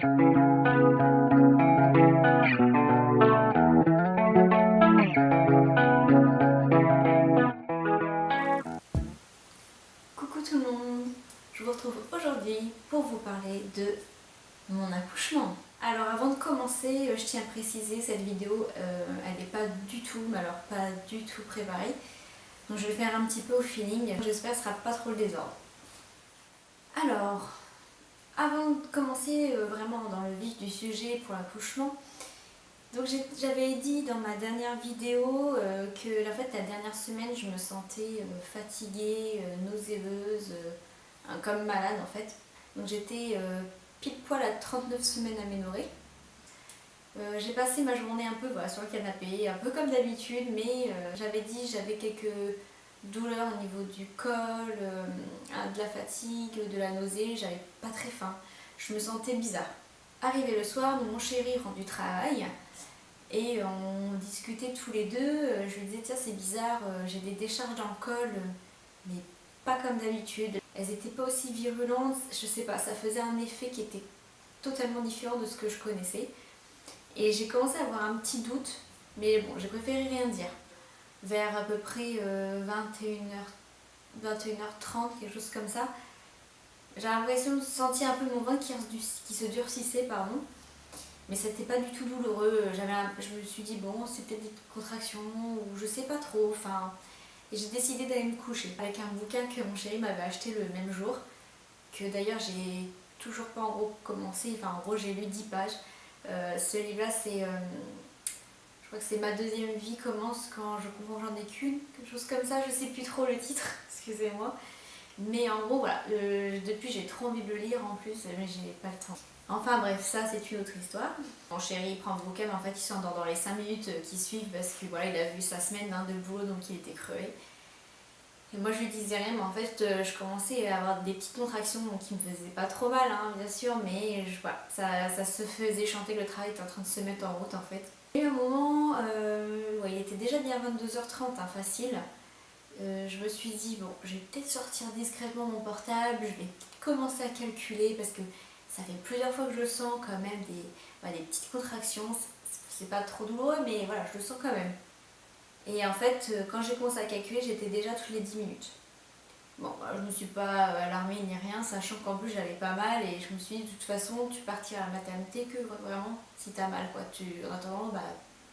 Coucou tout le monde, je vous retrouve aujourd'hui pour vous parler de mon accouchement. Alors avant de commencer, je tiens à préciser, cette vidéo, elle n'est pas du tout, mais alors pas du tout préparée. Donc je vais faire un petit peu au feeling, j'espère que ce sera pas trop le désordre. Alors, avant de commencer vraiment dans le vif du sujet pour l'accouchement, donc j'avais dit dans ma dernière vidéo que en fait, la dernière semaine je me sentais fatiguée, nauséeuse, comme malade en fait. Donc j'étais pile poil à 39 semaines aménorrhée. J'ai passé ma journée un peu sur le canapé, un peu comme d'habitude, mais j'avais dit j'avais quelques douleurs au niveau du col, de la fatigue, de la nausée, j'avais pas très faim. Je me sentais bizarre. Arrivé le soir, mon chéri rentre du travail et on discutait tous les deux. Je lui disais tiens c'est bizarre, j'ai des décharges dans le col, mais pas comme d'habitude. Elles n'étaient pas aussi virulentes, je sais pas, ça faisait un effet qui était totalement différent de ce que je connaissais. Et j'ai commencé à avoir un petit doute, mais bon, j'ai préféré rien dire. Vers à peu près 21h30, quelque chose comme ça, j'ai l'impression de sentir un peu mon ventre qui se durcissait, pardon. Mais c'était pas du tout douloureux. Je me suis dit, bon, c'est peut-être des contractions, ou je sais pas trop, enfin... Et j'ai décidé d'aller me coucher avec un bouquin que mon chéri m'avait acheté le même jour, que d'ailleurs j'ai toujours pas en gros commencé, enfin en gros j'ai lu 10 pages. Ce livre-là c'est, je crois que c'est Ma deuxième vie commence quand je comprends j'en ai qu'une, quelque chose comme ça, je sais plus trop le titre, excusez-moi. Mais en gros voilà, depuis j'ai trop envie de le lire en plus, mais j'ai pas le temps. Enfin bref, ça c'est une autre histoire. Mon chéri il prend le bouquin mais en fait il s'endort dans les 5 minutes qui suivent parce que voilà il a vu sa semaine de boulot donc il était crevé. Et moi je lui disais rien mais en fait je commençais à avoir des petites contractions qui me faisaient pas trop mal hein, bien sûr mais voilà, ça se faisait chanter que le travail était en train de se mettre en route en fait. Et à un moment, ouais, il était déjà bien 22h30 hein, facile. Je me suis dit bon je vais peut-être sortir discrètement mon portable, je vais peut-être commencer à calculer parce que ça fait plusieurs fois que je sens quand même des petites contractions, c'est pas trop douloureux mais voilà je le sens quand même. Et en fait, quand j'ai commencé à calculer, j'étais déjà toutes les 10 minutes. Bon, je me suis pas alarmée ni rien, sachant qu'en plus j'avais pas mal et je me suis dit de toute façon tu partiras à la maternité que vraiment si t'as mal quoi. En attendant,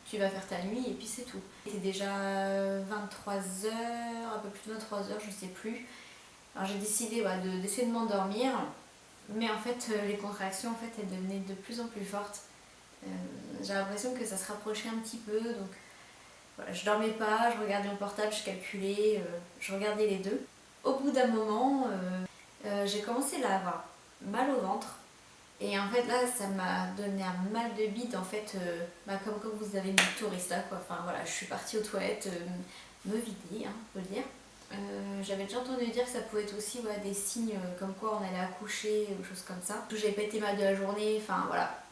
tu vas faire ta nuit et puis c'est tout. C'était déjà 23h, un peu plus de 23h, je sais plus. Alors j'ai décidé d'essayer de m'endormir, mais en fait les contractions en fait elles devenaient de plus en plus fortes. J'ai l'impression que ça se rapprochait un petit peu donc. Voilà, je dormais pas, je regardais mon portable, je calculais, je regardais les deux. Au bout d'un moment, j'ai commencé à avoir mal au ventre. Et en fait là, ça m'a donné un mal de bide en fait, comme quand vous avez une touriste là quoi. Enfin voilà, je suis partie aux toilettes me vider, hein, faut le dire. J'avais déjà entendu dire que ça pouvait être aussi des signes comme quoi on allait accoucher ou choses comme ça. J'ai pas été mal de la journée, enfin voilà.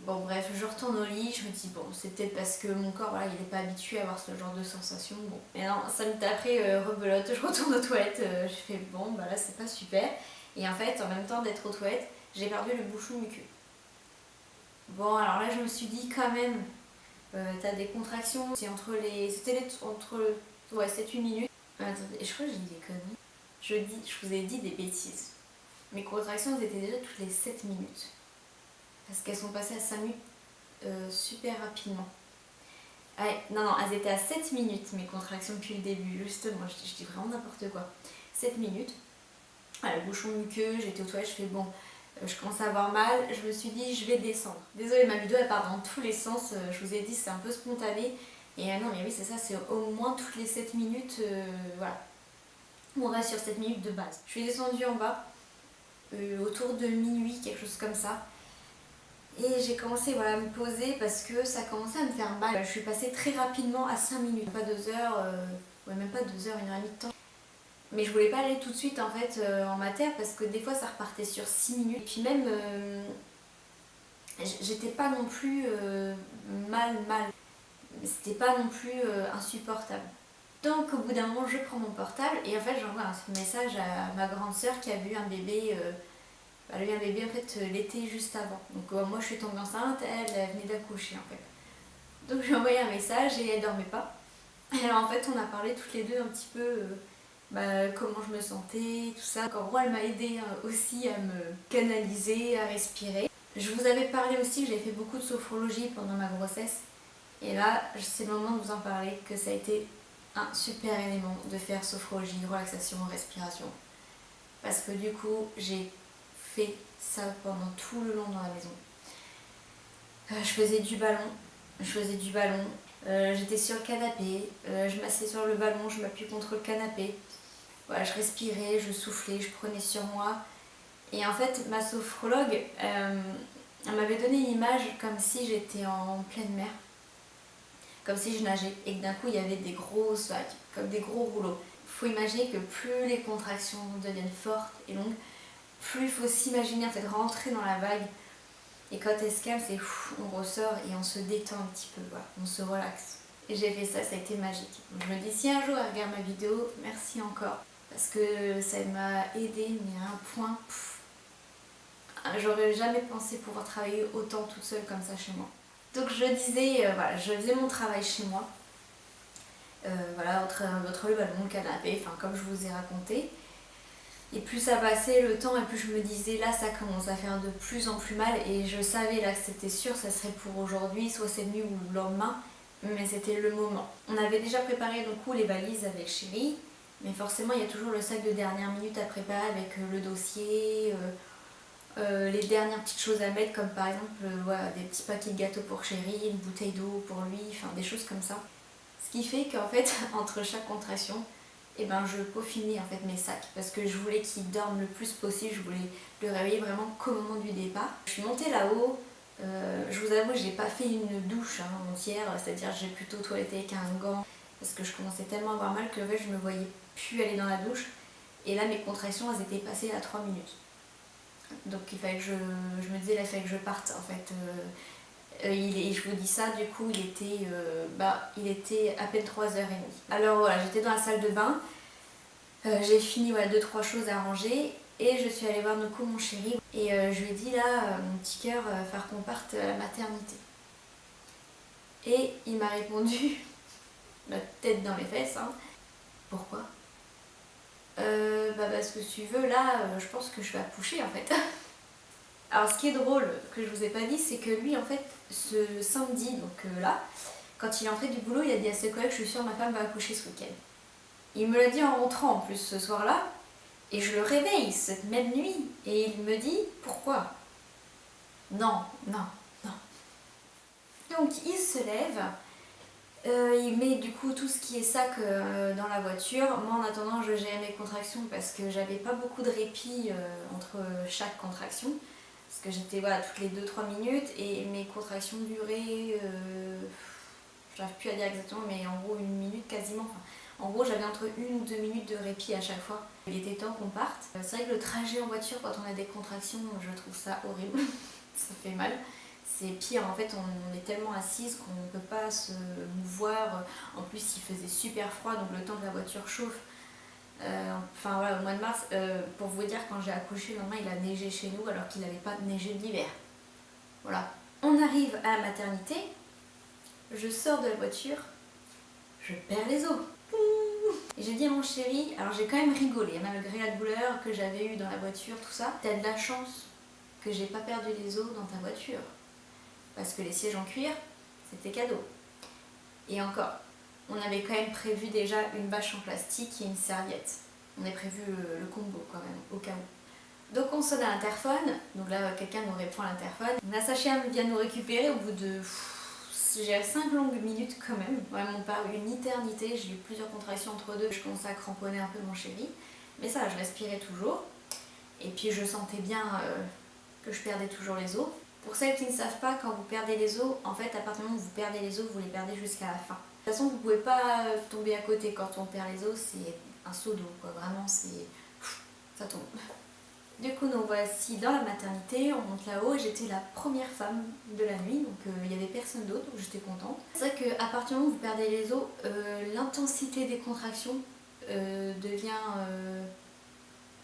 Bon bref, je retourne au lit, je me dis bon c'est peut-être parce que mon corps il n'est pas habitué à avoir ce genre de sensation. Bon. Mais non, 5 minutes après, rebelote, je retourne aux toilettes, je fais bon là c'est pas super. Et en fait en même temps d'être aux toilettes, j'ai perdu le bouchon muqueux. Bon alors là je me suis dit quand même, t'as des contractions, c'est ouais c'est une minute. Attendez, je crois que j'ai dit des conneries. Je vous ai dit des bêtises. Mes contractions elles étaient déjà toutes les 7 minutes. Parce qu'elles sont passées à 5 minutes super rapidement. Non, elles étaient à 7 minutes mes contractions depuis le début, justement, je dis vraiment n'importe quoi. 7 minutes, le bouchon muqueux, j'étais aux toilettes, je fais bon, je commence à avoir mal, je me suis dit je vais descendre. Désolée, ma vidéo elle part dans tous les sens, je vous ai dit c'est un peu spontané. Et non mais oui c'est ça, c'est au moins toutes les 7 minutes, voilà. On reste sur 7 minutes de base. Je suis descendue en bas, autour de minuit, quelque chose comme ça. Et j'ai commencé à me poser parce que ça commençait à me faire mal. Je suis passée très rapidement à 5 minutes, pas 2 heures, même pas 2 heures, 1 heure et demie de temps. Mais je voulais pas aller tout de suite en fait en mater parce que des fois ça repartait sur 6 minutes. Et puis même, j'étais pas non plus mal. C'était pas non plus insupportable. Donc au bout d'un moment je prends mon portable et en fait j'envoie un message à ma grande sœur qui a vu un bébé elle a eu un bébé en fait l'été juste avant. Donc moi je suis tombée enceinte, elle venait d'accoucher en fait. Donc je lui ai envoyé un message et elle dormait pas. Et alors en fait on a parlé toutes les deux un petit peu comment je me sentais, tout ça. En gros elle m'a aidé aussi à me canaliser, à respirer. Je vous avais parlé aussi que j'ai fait beaucoup de sophrologie pendant ma grossesse. Et là c'est le moment de vous en parler, que ça a été un super élément de faire sophrologie, relaxation, respiration. Parce que du coup j'ai fait ça pendant tout le long dans la maison. Je faisais du ballon, j'étais sur le canapé, je m'asseyais sur le ballon, je m'appuyais contre le canapé. Voilà, je respirais, je soufflais, je prenais sur moi. Et en fait, ma sophrologue, elle m'avait donné une image comme si j'étais en pleine mer, comme si je nageais et que d'un coup il y avait des grosses vagues, comme des gros rouleaux. Il faut imaginer que plus les contractions deviennent fortes et longues, plus il faut s'imaginer en fait rentrer dans la vague. Et quand elle se calme, c'est on ressort et on se détend un petit peu, voilà, on se relaxe. Et j'ai fait ça, ça a été magique. Donc je me dis, si un jour elle regarde ma vidéo, merci encore. Parce que ça m'a aidé, mais à un point, j'aurais jamais pensé pouvoir travailler autant toute seule comme ça chez moi. Donc je disais, voilà, je faisais mon travail chez moi. Voilà, entre le ballon, le canapé, enfin comme je vous ai raconté. Et plus ça passait le temps et plus je me disais là ça commence à faire de plus en plus mal et je savais là que c'était sûr ça serait pour aujourd'hui, soit cette nuit ou le lendemain, mais c'était le moment. On avait déjà préparé du coup les valises avec Chéri, mais forcément il y a toujours le sac de dernière minute à préparer avec le dossier, les dernières petites choses à mettre comme par exemple voilà, des petits paquets de gâteaux pour Chéri, une bouteille d'eau pour lui, enfin des choses comme ça. Ce qui fait qu'en fait entre chaque contraction, et ben je peaufinais en fait mes sacs parce que je voulais qu'il dorme le plus possible, je voulais le réveiller vraiment qu'au moment du départ. Je suis montée là-haut, je vous avoue j'ai pas fait une douche entière, c'est-à-dire j'ai plutôt toiletté avec un gant parce que je commençais tellement à avoir mal que en fait, je me voyais plus aller dans la douche et là mes contractions elles étaient passées à 3 minutes. Donc il fallait que je me disais là il fallait que je parte en fait. Et je vous dis ça, du coup, il était à peine 3h30. Alors voilà, j'étais dans la salle de bain, j'ai fini voilà, 2-3 choses à ranger et je suis allée voir du coup mon chéri. Et je lui ai dit là, mon petit cœur, il va falloir qu'on parte à la maternité. Et il m'a répondu, la tête dans les fesses, hein. Pourquoi parce que si tu veux, là, je pense que je vais accoucher en fait. Alors ce qui est drôle, que je vous ai pas dit, c'est que lui en fait, ce samedi, donc là, quand il est entré du boulot, il a dit à ses collègues, je suis sûre ma femme va accoucher ce week-end. Il me l'a dit en rentrant en plus ce soir-là, et je le réveille cette même nuit, et il me dit, pourquoi? Non, non, non. Donc il se lève, il met du coup tout ce qui est sac dans la voiture. Moi en attendant je gérais mes contractions parce que j'avais pas beaucoup de répit entre chaque contraction. Parce que j'étais voilà, toutes les 2-3 minutes et mes contractions duraient, j'arrive plus à dire exactement, mais en gros 1 minute quasiment. Enfin, en gros j'avais entre 1 ou 2 minutes de répit à chaque fois. Il était temps qu'on parte. C'est vrai que le trajet en voiture quand on a des contractions, je trouve ça horrible, ça fait mal. C'est pire, en fait on est tellement assise qu'on ne peut pas se mouvoir. En plus il faisait super froid donc le temps que la voiture chauffe. Enfin voilà, au mois de mars, pour vous dire, quand j'ai accouché, le lendemain il a neigé chez nous alors qu'il n'avait pas neigé l'hiver. Voilà. On arrive à la maternité, je sors de la voiture, je perds les os. Et j'ai dit à mon chéri, alors j'ai quand même rigolé, malgré la douleur que j'avais eue dans la voiture, tout ça. T'as de la chance que j'ai pas perdu les os dans ta voiture. Parce que les sièges en cuir, c'était cadeau. Et encore, on avait quand même prévu déjà une bâche en plastique et une serviette. On a prévu le combo quand même, au cas où. Donc on sonne à l'interphone, donc là quelqu'un nous répond à l'interphone. La sage-femme vient nous récupérer au bout de 5 longues minutes quand même. Vraiment pas une éternité, j'ai eu plusieurs contractions entre deux. Je commençais à cramponner un peu mon chéri. Mais ça, je respirais toujours. Et puis je sentais bien que je perdais toujours les os. Pour celles qui ne savent pas, quand vous perdez les os, en fait à partir du moment où vous perdez les os, vous les perdez jusqu'à la fin. De toute façon, vous ne pouvez pas tomber à côté quand on perd les os, c'est un seau d'eau, quoi. Vraiment, ça tombe. Du coup, nous voici dans la maternité, on monte là-haut et j'étais la première femme de la nuit, donc il n'y avait personne d'autre, donc j'étais contente. C'est vrai qu'à partir du moment où vous perdez les os, l'intensité des contractions devient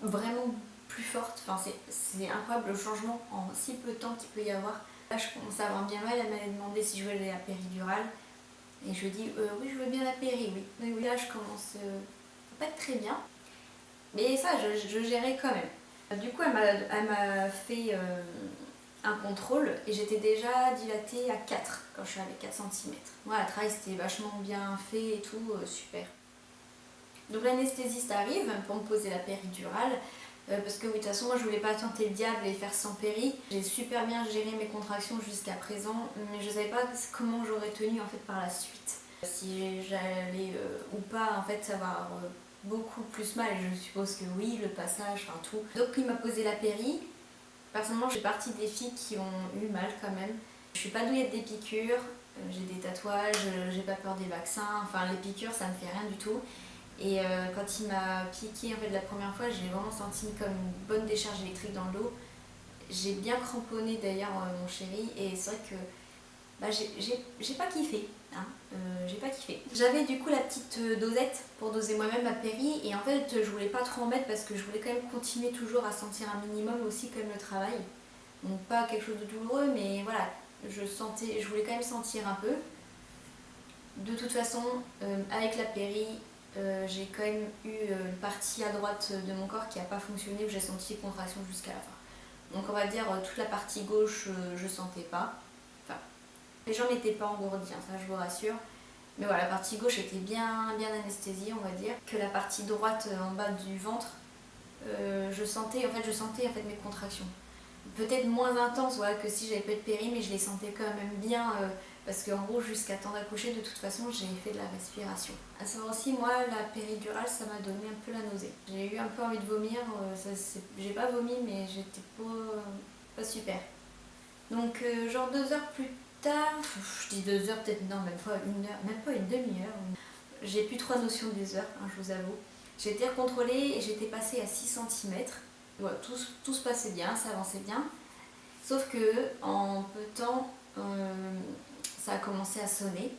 vraiment plus forte. Enfin, c'est incroyable le changement en si peu de temps qu'il peut y avoir. Là, je commençais à avoir bien mal. Elle m'avait demandé si je voulais la péridurale. Et je lui ai dit oui, je veux bien la péri, oui. Mais oui, là, je commence à pas être très bien. Mais ça, je gérais quand même. Du coup, elle m'a fait un contrôle et j'étais déjà dilatée à 4 quand je suis arrivée, 4 cm. Voilà, le travail c'était vachement bien fait et tout, super. Donc l'anesthésiste arrive pour me poser la péridurale. Parce que oui, de toute façon, moi je voulais pas tenter le diable et faire sans péri. J'ai super bien géré mes contractions jusqu'à présent, mais je savais pas comment j'aurais tenu en fait par la suite. Si j'allais ou pas en fait avoir beaucoup plus mal, je suppose que oui, le passage, enfin tout. Donc il m'a posé la péri. Personnellement, je fais partie des filles qui ont eu mal quand même. Je suis pas douillette des piqûres, j'ai des tatouages, j'ai pas peur des vaccins, enfin les piqûres ça me fait rien du tout. Et quand il m'a piqué en fait la première fois, j'ai vraiment senti comme une bonne décharge électrique dans le dos. J'ai bien cramponné d'ailleurs mon chéri et c'est vrai que bah, j'ai pas kiffé. Hein, j'ai pas kiffé. J'avais du coup la petite dosette pour doser moi-même ma péri et en fait je voulais pas trop en mettre parce que je voulais quand même continuer toujours à sentir un minimum aussi comme le travail. Donc pas quelque chose de douloureux mais voilà, je voulais quand même sentir un peu. De toute façon, avec la péri, j'ai quand même eu une partie à droite de mon corps qui n'a pas fonctionné où j'ai senti les contractions jusqu'à la fin. Donc on va dire toute la partie gauche, je sentais pas. Enfin, les jambes n'étaient pas engourdies, hein, ça je vous rassure. Mais voilà, la partie gauche était bien anesthésiée, on va dire. Que la partie droite en bas du ventre, je sentais mes contractions. Peut-être moins intense voilà, que si j'avais pas de péri, mais je les sentais quand même bien. Parce qu'en gros, jusqu'à temps d'accoucher, de toute façon, j'ai fait de la respiration. À savoir aussi, moi, la péridurale, ça m'a donné un peu la nausée. J'ai eu un peu envie de vomir. J'ai pas vomi, mais j'étais pas super. Donc, genre 2 heures plus tard, je dis 2 heures, peut-être non, même pas une heure, même pas une demi-heure. J'ai plus trop notion des heures, hein, je vous avoue. J'ai été recontrôlée et j'étais passée à 6 cm. Voilà, tout se passait bien, ça avançait bien. Sauf que en peu de temps, ça a commencé à sonner.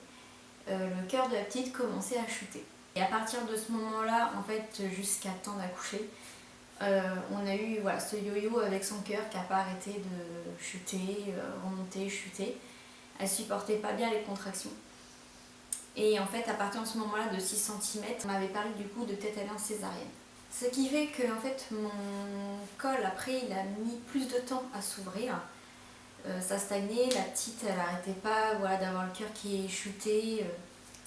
Le cœur de la petite commençait à chuter. Et à partir de ce moment-là, en fait, jusqu'à temps d'accoucher, on a eu voilà, ce yo-yo avec son cœur qui n'a pas arrêté de chuter, remonter, chuter. Elle supportait pas bien les contractions. Et en fait, à partir de ce moment-là, de 6 cm, on m'avait parlé du coup de peut-être aller en césarienne. Ce qui fait que en fait, mon col, après, il a mis plus de temps à s'ouvrir. Ça stagnait, la petite, elle n'arrêtait pas voilà, d'avoir le cœur qui est chuté.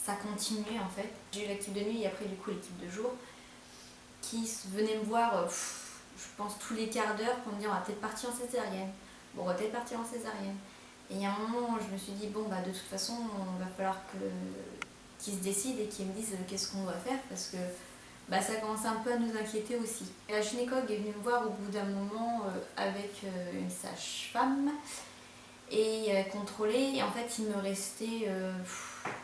Ça continuait en fait. J'ai eu l'équipe de nuit et après du coup l'équipe de jour qui venait me voir, je pense tous les quarts d'heure pour me dire on va peut-être partir en césarienne. Bon, on va peut-être partir en césarienne. Et il y a un moment, je me suis dit, bon, bah de toute façon, on va falloir qu'ils se décident et qu'ils me disent qu'est-ce qu'on doit faire parce que bah, ça commençait un peu à nous inquiéter aussi. Et la gynécologue est venue me voir au bout d'un moment avec une sage-femme et contrôlée. Et en fait, il me restait,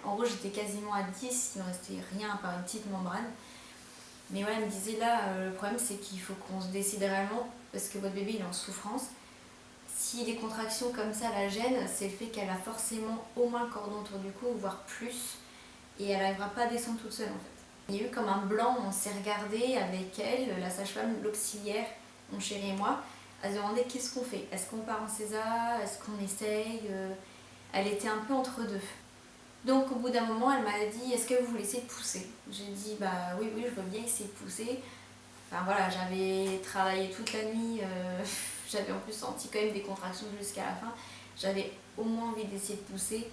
en gros, j'étais quasiment à 10, il me restait rien à part une petite membrane. Mais voilà, elle me disait là, le problème c'est qu'il faut qu'on se décide réellement parce que votre bébé il est en souffrance. Si les contractions comme ça la gênent, c'est le fait qu'elle a forcément au moins le cordon autour du cou, voire plus, et elle n'arrivera pas à descendre toute seule en fait. Il y a eu comme un blanc, on s'est regardé avec elle, la sage-femme, l'auxiliaire, mon chéri et moi, à se demander qu'est-ce qu'on fait. Est-ce qu'on part en césar? Est-ce qu'on essaye? Elle était un peu entre deux. Donc au bout d'un moment, elle m'a dit est-ce que vous laissez pousser? J'ai dit bah oui, je veux bien essayer de pousser. Enfin voilà, j'avais travaillé toute la nuit, j'avais en plus senti quand même des contractions jusqu'à la fin. J'avais au moins envie d'essayer de pousser.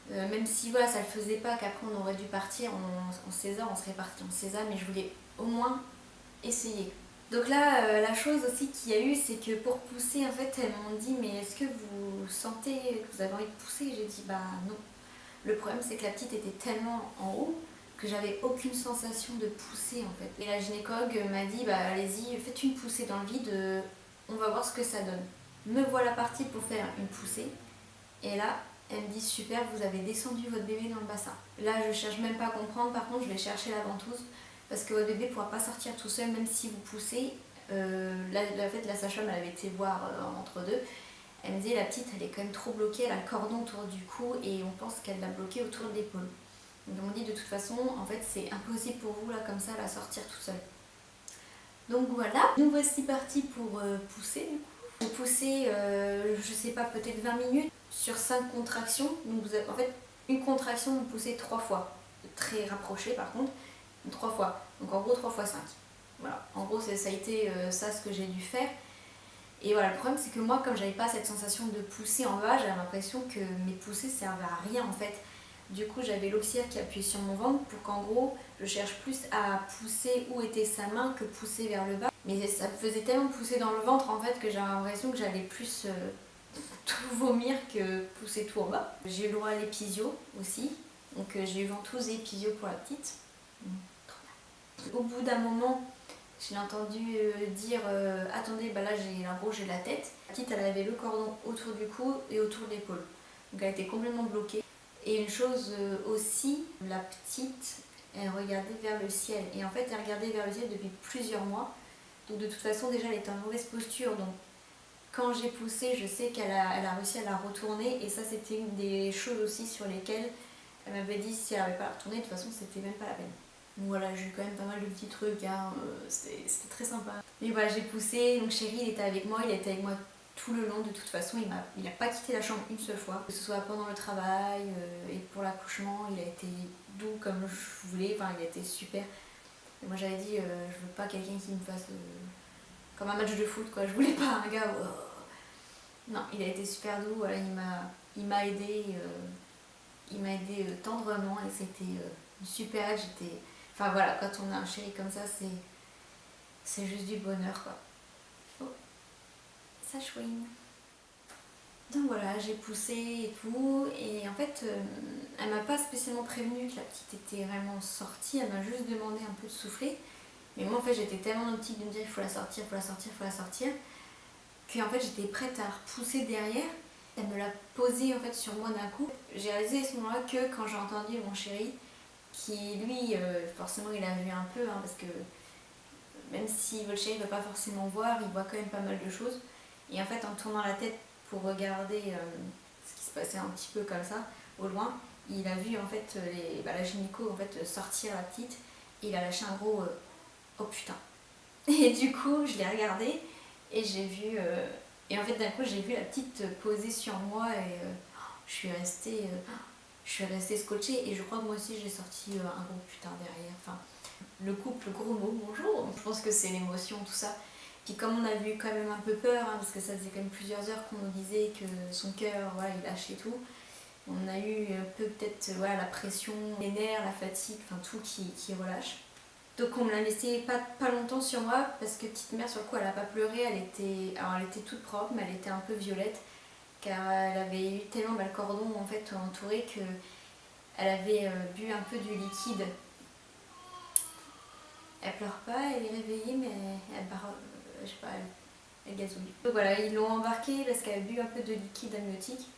Même si voilà, ça le faisait pas, qu'après on aurait dû partir en césar, on serait parti en césar, mais je voulais au moins essayer. Donc là, la chose aussi qu'il y a eu, c'est que pour pousser, en fait, elles m'ont dit mais est-ce que vous sentez que vous avez envie de pousser? J'ai dit bah non. Le problème, c'est que la petite était tellement en haut que j'avais aucune sensation de pousser en fait. Et la gynécologue m'a dit bah allez-y, faites une poussée dans le vide, on va voir ce que ça donne. Me voilà partie pour faire une poussée. Et là, elle me dit super, vous avez descendu votre bébé dans le bassin. Là, je cherche même pas à comprendre, par contre, je vais chercher la ventouse parce que votre bébé ne pourra pas sortir tout seul, même si vous poussez. La sage-femme, elle avait été voir entre deux. Elle me disait la petite elle est quand même trop bloquée, elle a le cordon autour du cou et on pense qu'elle l'a bloqué autour de l'épaule. Donc on dit de toute façon en fait c'est impossible pour vous là comme ça la sortir tout seul. Donc voilà, nous voici partis pour pousser du coup. J'ai poussé, je sais pas, peut-être 20 minutes sur 5 contractions. Donc vous avez, en fait, une contraction, vous poussez 3 fois. Très rapproché par contre, 3 fois. Donc en gros 3 fois 5. Voilà, en gros ça a été ça ce que j'ai dû faire. Et voilà, le problème c'est que moi, comme j'avais pas cette sensation de pousser en bas, j'avais l'impression que mes poussées servaient à rien en fait. Du coup, j'avais l'auxiliaire qui appuyait sur mon ventre pour qu'en gros, je cherche plus à pousser où était sa main que pousser vers le bas. Mais ça me faisait tellement pousser dans le ventre en fait que j'avais l'impression que j'allais plus tout vomir que pousser tout en bas. J'ai eu le droit à l'épisio aussi. Donc j'ai eu ventouse et épisio pour la petite. Au bout d'un moment, j'ai entendu dire attendez, bah là j'ai la tête. La petite elle avait le cordon autour du cou et autour de l'épaule. Donc elle était complètement bloquée. Et une chose aussi, la petite elle regardait vers le ciel. Et en fait elle regardait vers le ciel depuis plusieurs mois. Donc de toute façon déjà elle était en mauvaise posture. Donc quand j'ai poussé, je sais qu'elle a réussi à la retourner. Et ça c'était une des choses aussi sur lesquelles elle m'avait dit si elle n'avait pas la retourner, de toute façon c'était même pas la peine. Donc voilà, j'ai eu quand même pas mal de petits trucs, hein. C'était très sympa. Mais voilà, j'ai poussé, donc Chéri il était avec moi, il était avec moi tout le long de toute façon, il a pas quitté la chambre une seule fois, que ce soit pendant le travail et pour l'accouchement, il a été doux comme je voulais, enfin il a été super. Et moi j'avais dit, je veux pas quelqu'un qui me fasse comme un match de foot quoi, je voulais pas un gars, non, il a été super doux, voilà, il m'a aidé, tendrement et c'était une super aide, enfin voilà, quand on a un chéri comme ça, c'est juste du bonheur quoi. Oh, ça chouine. Donc voilà, j'ai poussé et tout, et en fait, elle m'a pas spécialement prévenue que la petite était vraiment sortie, elle m'a juste demandé un peu de souffler. Mais moi en fait j'étais tellement dans l'optique de me dire il faut la sortir, il faut la sortir, il faut la sortir, que en fait j'étais prête à repousser derrière. Elle me l'a posée en fait sur moi d'un coup. J'ai réalisé à ce moment-là que quand j'ai entendu mon chéri, qui lui, forcément il a vu un peu, hein, parce que même si le chéri ne veut pas forcément voir, il voit quand même pas mal de choses. Et en fait en tournant la tête pour regarder ce qui se passait un petit peu comme ça, au loin, il a vu en fait la gynéco en fait, sortir la petite, et il a lâché un gros oh putain. Et du coup je l'ai regardé et j'ai vu, et en fait d'un coup j'ai vu la petite poser sur moi et je suis restée scotchée, et je crois que moi aussi j'ai sorti un gros putain derrière. Enfin, le couple gros mot bonjour, je pense que c'est l'émotion, tout ça. Puis comme on a vu quand même un peu peur, hein, parce que ça faisait quand même plusieurs heures qu'on nous disait que son cœur, voilà, il lâchait tout, on a eu un peu peut-être voilà, la pression, les nerfs, la fatigue, enfin tout qui relâche. Donc on me l'a laissé pas longtemps sur moi, parce que petite mère sur le coup elle a pas pleuré, elle était toute propre mais elle était un peu violette, car elle avait eu tellement le cordon en fait entouré que elle avait bu un peu du liquide. Elle pleure pas, elle est réveillée mais je sais pas, elle gazouille. Donc voilà, ils l'ont embarquée parce qu'elle a bu un peu de liquide amniotique.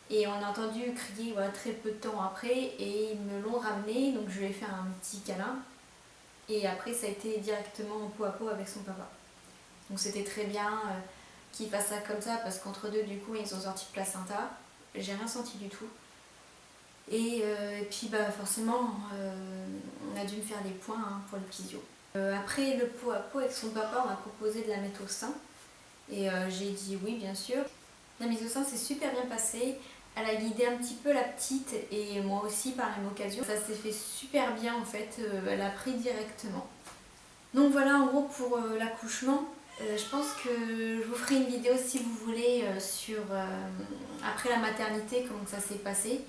Et on a entendu crier voilà, très peu de temps après, et ils me l'ont ramenée, donc je lui ai fait un petit câlin. Et après ça a été directement en peau à peau avec son papa. Donc c'était très bien qu'ils fassent ça comme ça, parce qu'entre deux du coup ils ont sorti le placenta. J'ai rien senti du tout. Et puis bah, forcément on a dû me faire des points hein, pour le physio. Après le pot à pot avec son papa, on m'a proposé de la mettre au sein. Et j'ai dit oui bien sûr. La mise au sein s'est super bien passée. Elle a guidé un petit peu la petite et moi aussi par la même occasion. Ça s'est fait super bien en fait, elle a pris directement. Donc voilà en gros pour l'accouchement. Je pense que je vous ferai une vidéo si vous voulez sur après la maternité, comment ça s'est passé.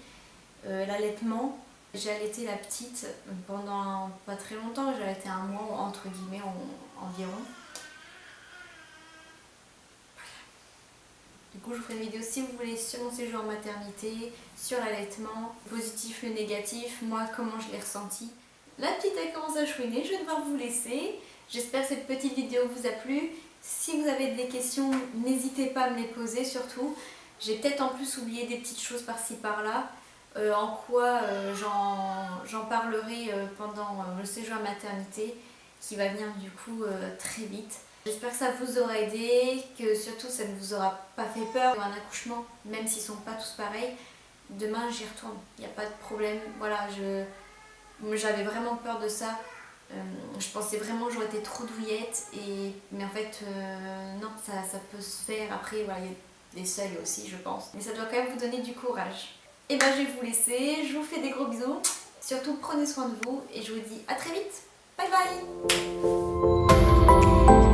L'allaitement, j'ai allaité la petite pendant pas très longtemps, j'ai allaité un mois entre guillemets environ. Du coup je vous ferai une vidéo si vous voulez sur mon séjour en maternité, sur l'allaitement, le positif, le négatif, moi comment je l'ai ressenti. La petite elle commence à chouiner, je vais devoir vous laisser. J'espère que cette petite vidéo vous a plu. Si vous avez des questions, n'hésitez pas à me les poser surtout. J'ai peut-être en plus oublié des petites choses par-ci par-là. En quoi j'en parlerai pendant le séjour à maternité qui va venir du coup très vite. J'espère que ça vous aura aidé, que surtout ça ne vous aura pas fait peur. Un accouchement, même s'ils ne sont pas tous pareils, demain j'y retourne, il n'y a pas de problème. Voilà, j'avais vraiment peur de ça Je pensais vraiment que j'aurais été trop douillette, mais en fait, non, ça peut se faire. Après, voilà, il y a des seuils aussi, je pense. Mais ça doit quand même vous donner du courage. Et ben, je vais vous laisser. Je vous fais des gros bisous. Surtout, prenez soin de vous et je vous dis à très vite. Bye bye!